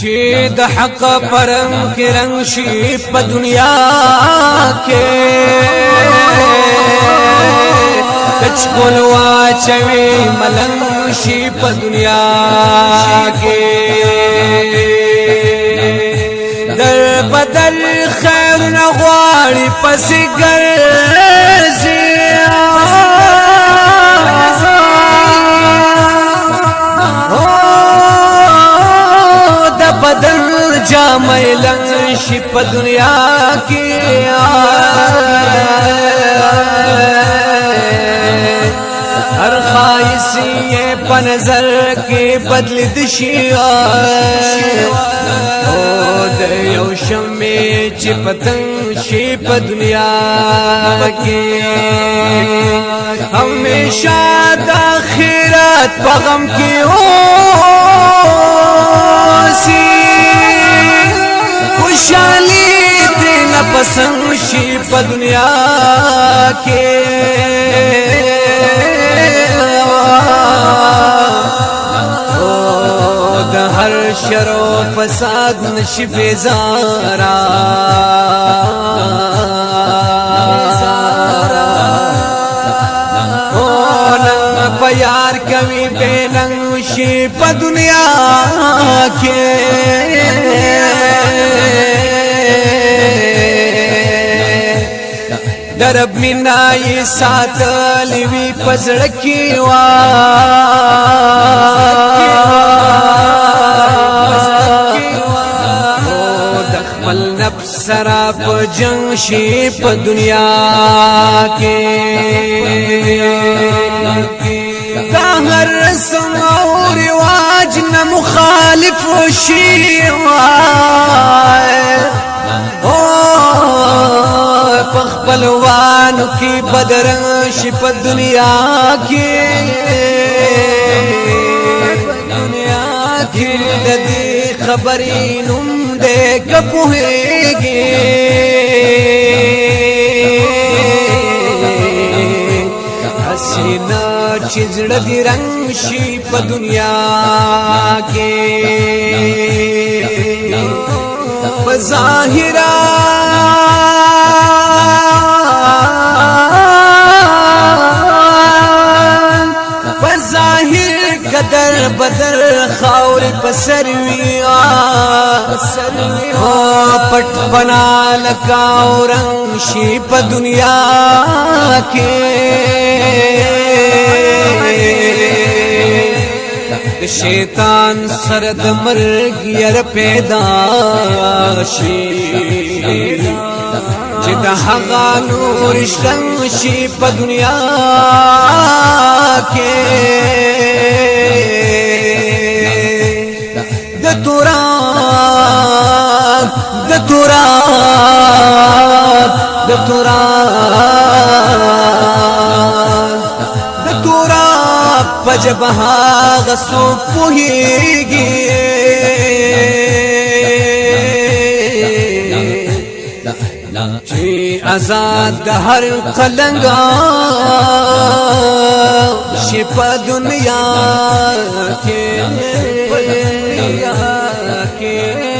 چې د حق پرنګ کې رنگ شي په دنیا کې کچ کول واچوي ملنګ شي په دنیا کې در بدل خیر نغواړي پس ګرځي جاملن شي په دنیا کې هر خایسي په نظر کې بدل دشي او د یو شمع چې پتنګ شي په دنیا کې همیشه د آخرت په غم کې اوسي خوشحالی دینا پسند شي په دنیا کې د هر شر او فساد نشي بیزارا پیار کوي بلنګ شي په دنیا کې درب مینای ساتلی وی پزړ کې وا د خپل نفس سره په جنگ شي په دنیا کې دا هر رسم او رواج نه مخالف شي پخپلوانو کی بدرنگ شي په دنیا کې د دې خبرې نوم دې کپوهږي حسینا چې زړه دې رنگ شي په دنیا کې بظاهرا قدر بدر خاور پسروي پټ بنا لکا اورنګ شي په دنیا کې د شیطان سره د مرګ ير پیدا شي چې د هغه نور شتن شي په دنیا کې د توراب پجبها غسو پوهیږي چې آزاد د هر قلنګا شي په دنیا کې